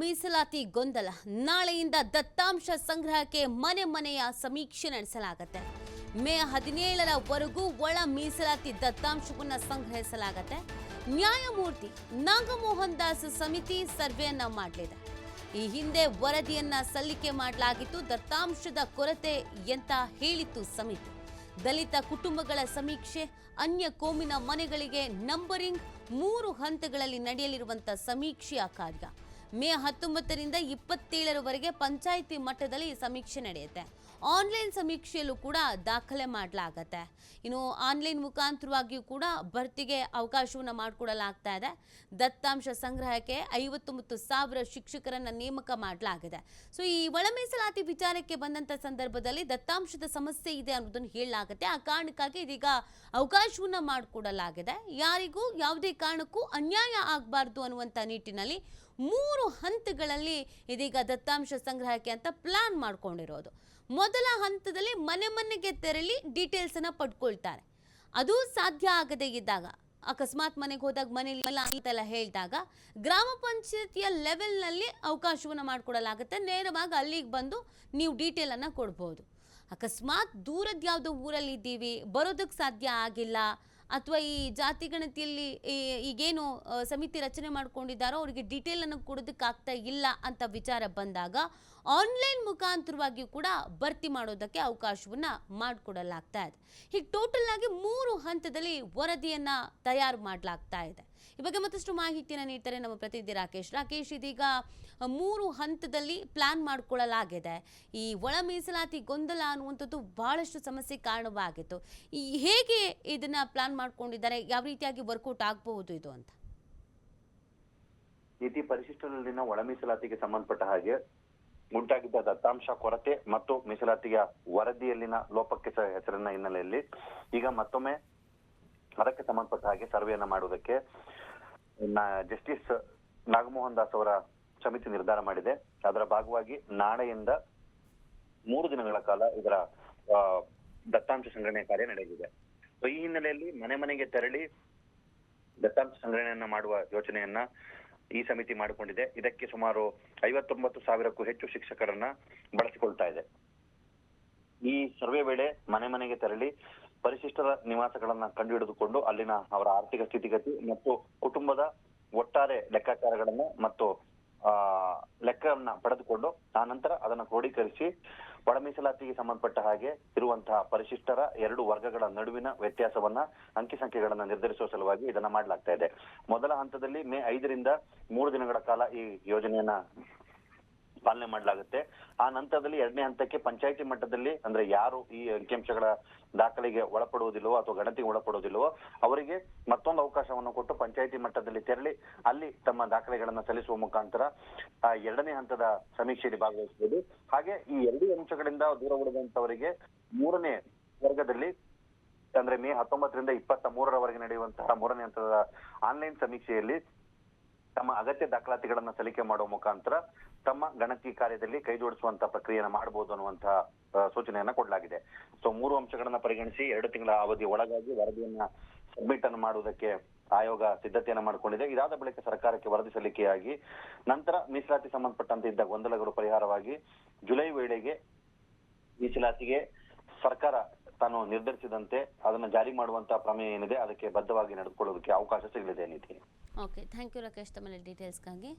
ಮೀಸಲಾತಿ ಗೊಂದಲ ನಾಳೆಯಿಂದ ದತ್ತಾಂಶ ಸಂಗ್ರಹಕ್ಕೆ ಮನೆ ಮನೆಯ ಸಮೀಕ್ಷೆ ನಡೆಸಲಾಗುತ್ತೆ. ಮೇ 17ರವರೆಗೂ ಒಳ ಮೀಸಲಾತಿ ದತ್ತಾಂಶವನ್ನು ಸಂಗ್ರಹಿಸಲಾಗುತ್ತೆ. ನ್ಯಾಯಮೂರ್ತಿ ನಾಗಮೋಹನ್ ದಾಸ್ ಸಮಿತಿ ಸರ್ವೆಯನ್ನ ಮಾಡಲಿದೆ. ಈ ಹಿಂದೆ ವರದಿಯನ್ನ ಸಲ್ಲಿಕೆ ಮಾಡಲಾಗಿತ್ತು. ದತ್ತಾಂಶದ ಕೊರತೆ ಅಂತ ಹೇಳಿತ್ತು ಸಮಿತಿ. ದಲಿತ ಕುಟುಂಬಗಳ ಸಮೀಕ್ಷೆ, ಅನ್ಯ ಕೋಮಿನ ಮನೆಗಳಿಗೆ ನಂಬರಿಂಗ್, 3 ಹಂತಗಳಲ್ಲಿ ನಡೆಯಲಿರುವಂತಹ ಸಮೀಕ್ಷೆಯ ಕಾರ್ಯ ಮೇ 19ರಿಂದ 27ರವರೆಗೆ ಪಂಚಾಯಿತಿ ಮಟ್ಟದಲ್ಲಿ ಸಮೀಕ್ಷೆ ನಡೆಯುತ್ತೆ. ಆನ್ಲೈನ್ ಸಮೀಕ್ಷೆಯಲ್ಲೂ ಕೂಡ ದಾಖಲೆ ಮಾಡಲಾಗತ್ತೆ. ಇನ್ನು ಆನ್ಲೈನ್ ಮುಖಾಂತರವಾಗಿಯೂ ಕೂಡ ಭರ್ತಿಗೆ ಅವಕಾಶವನ್ನು ಮಾಡಿಕೊಡಲಾಗ್ತಾ ಇದೆ. ದತ್ತಾಂಶ ಸಂಗ್ರಹಕ್ಕೆ 59,000 ಶಿಕ್ಷಕರನ್ನ ನೇಮಕ ಮಾಡಲಾಗಿದೆ. ಸೊ ಈ ಒಳ ಮೀಸಲಾತಿ ವಿಚಾರಕ್ಕೆ ಬಂದಂತ ಸಂದರ್ಭದಲ್ಲಿ ದತ್ತಾಂಶದ ಸಮಸ್ಯೆ ಇದೆ ಅನ್ನೋದನ್ನು ಹೇಳಲಾಗುತ್ತೆ. ಆ ಕಾರಣಕ್ಕಾಗಿ ಇದೀಗ ಅವಕಾಶವನ್ನ ಮಾಡಿಕೊಡಲಾಗಿದೆ. ಯಾರಿಗೂ ಯಾವುದೇ ಕಾರಣಕ್ಕೂ ಅನ್ಯಾಯ ಆಗಬಾರ್ದು ಅನ್ನುವಂಥ ನಿಟ್ಟಿನಲ್ಲಿ 3 ಹಂತಗಳಲ್ಲಿ ಇದೀಗ ದತ್ತಾಂಶ ಸಂಗ್ರಹಕ್ಕೆ ಅಂತ ಪ್ಲಾನ್ ಮಾಡ್ಕೊಂಡಿರೋದು. ಮೊದಲ ಹಂತದಲ್ಲಿ ಮನೆ ಮನೆಗೆ ತೆರಳಿ ಡೀಟೇಲ್ಸ್ ಅನ್ನ ಪಡ್ಕೊಳ್ತಾರೆ. ಅದು ಸಾಧ್ಯ ಆಗದೇ ಇದ್ದಾಗ, ಅಕಸ್ಮಾತ್ ಮನೆಗೆ ಹೋದಾಗ ಮನೇಲಿ ಅಂತೆಲ್ಲ ಹೇಳಿದಾಗ ಗ್ರಾಮ ಪಂಚಾಯತಿಯ ಲೆವೆಲ್ನಲ್ಲಿ ಅವಕಾಶವನ್ನು ಮಾಡಿಕೊಡಲಾಗುತ್ತೆ. ನೇರವಾಗಿ ಅಲ್ಲಿಗೆ ಬಂದು ನೀವು ಡೀಟೇಲ್ ಅನ್ನ ಕೊಡ್ಬೋದು. ಅಕಸ್ಮಾತ್ ದೂರದ ಯಾವುದೋ ಊರಲ್ಲಿ ಇದ್ದೀವಿ, ಬರೋದಕ್ಕೆ ಸಾಧ್ಯ ಆಗಿಲ್ಲ, ಅಥವಾ ಈ ಜಾತಿ ಗಣತಿಯಲ್ಲಿ ಈಗೇನು ಸಮಿತಿ ರಚನೆ ಮಾಡ್ಕೊಂಡಿದ್ದಾರೋ ಅವರಿಗೆ ಡೀಟೇಲ್ ಅನ್ನು ಕೊಡೋದಕ್ಕಾಗ್ತಾ ಇಲ್ಲ ಅಂತ ವಿಚಾರ ಬಂದಾಗ ಆನ್ಲೈನ್ ಮುಖಾಂತರವಾಗಿಯೂ ಕೂಡ ಭರ್ತಿ ಮಾಡೋದಕ್ಕೆ ಅವಕಾಶವನ್ನ ಮಾಡಿಕೊಡಲಾಗ್ತಾ ಇದೆ. ಹೀಗೆ ಟೋಟಲ್ ಆಗಿ 3 ಹಂತದಲ್ಲಿ ವರದಿಯನ್ನ ತಯಾರು ಮಾಡಲಾಗ್ತಾ ಇದೆ. ಈ ಬಗ್ಗೆ ಮತ್ತಷ್ಟು ಮಾಹಿತಿಯನ್ನು ನೀಡ್ತಾರೆ ನಮ್ಮ ಪ್ರತಿನಿಧಿ ರಾಕೇಶ್. ಇದೀಗ 3 ಹಂತದಲ್ಲಿ ಪ್ಲಾನ್ ಮಾಡಿಕೊಳ್ಳಲಾಗಿದೆ. ಈ ಒಳ ಮೀಸಲಾತಿ ಗೊಂದಲ ಅನ್ನುವಂಥದ್ದು ಬಹಳಷ್ಟು ಸಮಸ್ಯೆ ಕಾರಣವಾಗಿತ್ತು. ಹೇಗೆ ಇದನ್ನ ಪ್ಲಾನ್ ಮಾಡ್ಕೊಂಡಿದ್ದಾರೆ, ಯಾವ ರೀತಿಯಾಗಿ ವರ್ಕೌಟ್ ಆಗಬಹುದು ಇದು ಅಂತ? ನೀತಿ ಪರಿಶಿಷ್ಟರಲ್ಲಿನ ಒಳ ಮೀಸಲಾತಿಗೆ ಸಂಬಂಧಪಟ್ಟ ಹಾಗೆ ಉಂಟಾಗಿದ್ದ ದತ್ತಾಂಶ ಕೊರತೆ ಮತ್ತು ಮೀಸಲಾತಿಯ ವರದಿಯಲ್ಲಿನ ಲೋಪಕ್ಕೆ ಹೆಸರಿನ ಹಿನ್ನೆಲೆಯಲ್ಲಿ ಈಗ ಮತ್ತೊಮ್ಮೆ ಅದಕ್ಕೆ ಸಂಬಂಧಪಟ್ಟ ಹಾಗೆ ಸರ್ವೆಯನ್ನ ಮಾಡುವುದಕ್ಕೆ ಜಸ್ಟಿಸ್ ನಾಗಮೋಹನ್ ದಾಸ್ ಅವರ ಸಮಿತಿ ನಿರ್ಧಾರ ಮಾಡಿದೆ. ಅದರ ಭಾಗವಾಗಿ ನಾಳೆಯಿಂದ 3 ದಿನಗಳ ಕಾಲ ಇದರ ದತ್ತಾಂಶ ಸಂಗ್ರಹಣೆ ಕಾರ್ಯ ನಡೆಯಲಿದೆ. ಈ ಹಿನ್ನೆಲೆಯಲ್ಲಿ ಮನೆ ಮನೆಗೆ ತೆರಳಿ ದತ್ತಾಂಶ ಸಂಗ್ರಹಣೆಯನ್ನ ಮಾಡುವ ಯೋಚನೆಯನ್ನ ಈ ಸಮಿತಿ ಮಾಡಿಕೊಂಡಿದೆ. ಇದಕ್ಕೆ ಸುಮಾರು 59,000ಕ್ಕೂ ಹೆಚ್ಚು ಶಿಕ್ಷಕರನ್ನ ಬಳಸಿಕೊಳ್ತಾ ಇದೆ. ಈ ಸರ್ವೆ ವೇಳೆ ಮನೆ ಮನೆಗೆ ತೆರಳಿ ಪರಿಶಿಷ್ಟರ ನಿವಾಸಗಳನ್ನ ಕಂಡುಹಿಡಿದುಕೊಂಡು ಅಲ್ಲಿನ ಅವರ ಆರ್ಥಿಕ ಸ್ಥಿತಿಗತಿ ಮತ್ತು ಕುಟುಂಬದ ಒಟ್ಟಾರೆ ಲೆಕ್ಕಾಚಾರಗಳನ್ನ ಮತ್ತು ಲೆಕ್ಕವನ್ನ ಪಡೆದುಕೊಂಡು ಆ ನಂತರ ಅದನ್ನ ಕ್ರೋಢೀಕರಿಸಿ ಒಳ ಮೀಸಲಾತಿಗೆ ಸಂಬಂಧಪಟ್ಟ ಹಾಗೆ ಇರುವಂತಹ ಪರಿಶಿಷ್ಟರ 2 ವರ್ಗಗಳ ನಡುವಿನ ವ್ಯತ್ಯಾಸವನ್ನ ಅಂಕಿ ಸಂಖ್ಯೆಗಳನ್ನ ನಿರ್ಧರಿಸುವ ಸಲುವಾಗಿ ಇದನ್ನ ಮಾಡಲಾಗ್ತಾ ಇದೆ. ಮೊದಲ ಹಂತದಲ್ಲಿ ಮೇ 5ರಿಂದ 3 ದಿನಗಳ ಕಾಲ ಈ ಯೋಜನೆಯನ್ನ ಪಾಲನೆ ಮಾಡಲಾಗುತ್ತೆ. ಆ ನಂತರದಲ್ಲಿ 2ನೇ ಹಂತಕ್ಕೆ ಪಂಚಾಯಿತಿ ಮಟ್ಟದಲ್ಲಿ, ಅಂದ್ರೆ ಯಾರು ಈ ಅಂಕಿಅಂಶಗಳ ದಾಖಲೆಗೆ ಒಳಪಡುವುದಿಲ್ಲವೋ ಅಥವಾ ಗಣತಿಗೆ ಒಳಪಡುವುದಿಲ್ಲವೋ ಅವರಿಗೆ ಮತ್ತೊಂದು ಅವಕಾಶವನ್ನು ಕೊಟ್ಟು ಪಂಚಾಯಿತಿ ಮಟ್ಟದಲ್ಲಿ ತೆರಳಿ ಅಲ್ಲಿ ತಮ್ಮ ದಾಖಲೆಗಳನ್ನ ಸಲ್ಲಿಸುವ ಮುಖಾಂತರ 2ನೇ ಹಂತದ ಸಮೀಕ್ಷೆಯಲ್ಲಿ ಭಾಗವಹಿಸಬಹುದು. ಹಾಗೆ ಈ 2 ಅಂಶಗಳಿಂದ ದೂರ ಉಳಿದಂತವರಿಗೆ 3ನೇ ವರ್ಗದಲ್ಲಿ, ಅಂದ್ರೆ ಮೇ 19ರಿಂದ 23ರವರೆಗೆ ನಡೆಯುವಂತಹ 3ನೇ ಹಂತದ ಆನ್ಲೈನ್ ಸಮೀಕ್ಷೆಯಲ್ಲಿ ತಮ್ಮ ಅಗತ್ಯ ದಾಖಲಾತಿಗಳನ್ನ ಸಲ್ಲಿಕೆ ಮಾಡುವ ಮುಖಾಂತರ ತಮ್ಮ ಗಣತಿ ಕಾರ್ಯದಲ್ಲಿ ಕೈ ಜೋಡಿಸುವಂತ ಪ್ರಕ್ರಿಯೆಯನ್ನ ಮಾಡಬಹುದು ಅನ್ನುವಂತಹ ಸೂಚನೆಯನ್ನ ಕೊಡಲಾಗಿದೆ. ಸೊ 3 ಅಂಶಗಳನ್ನ ಪರಿಗಣಿಸಿ 2 ತಿಂಗಳ ಅವಧಿ ಒಳಗಾಗಿ ವರದಿಯನ್ನ ಸಬ್ಮಿಟ್ ಅನ್ನು ಮಾಡುವುದಕ್ಕೆ ಆಯೋಗ ಸಿದ್ಧತೆಯನ್ನ ಮಾಡಿಕೊಂಡಿದೆ. ಇದಾದ ಬಳಿಕ ಸರ್ಕಾರಕ್ಕೆ ವರದಿ ಸಲ್ಲಿಕೆಯಾಗಿ ನಂತರ ಮೀಸಲಾತಿ ಸಂಬಂಧಪಟ್ಟಂತೆ ಇದ್ದ ಗೊಂದಲಗಳು ಪರಿಹಾರವಾಗಿ ಜುಲೈ ವೇಳೆಗೆ ಮೀಸಲಾತಿಗೆ ಸರ್ಕಾರ ತಾನು ನಿರ್ಧರಿಸಿದಂತೆ ಅದನ್ನ ಜಾರಿ ಮಾಡುವಂತಹ ಪ್ರಮೇಯ ಏನಿದೆ ಅದಕ್ಕೆ ಬದ್ಧವಾಗಿ ನಡೆದುಕೊಳ್ಳೋದಕ್ಕೆ ಅವಕಾಶ ಸಿಗಲಿದೆ. ನೀತಿ. ಓಕೆ, ಥ್ಯಾಂಕ್ ಯು ರಾಕೇಶ್, ತಮ್ಮ ಡೀಟೇಲ್ಸ್ಗಾಗಿ.